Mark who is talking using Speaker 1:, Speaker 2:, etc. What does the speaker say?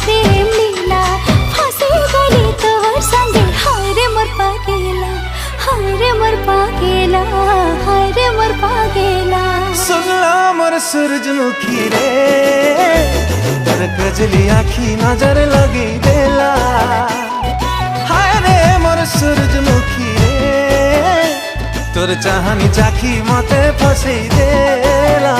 Speaker 1: प्रेम लीला फांसी गली तोर संगे हाय रे मोर पागेला हाय रे मोर पागेला हाय रे मोर पागेला
Speaker 2: सुनला मोर सूरजमुखी रे तोर कजली आखी नजर लगी देला हाय रे मोर सूरजमुखी रे तोर चाहनी चाखी मते फसई देला।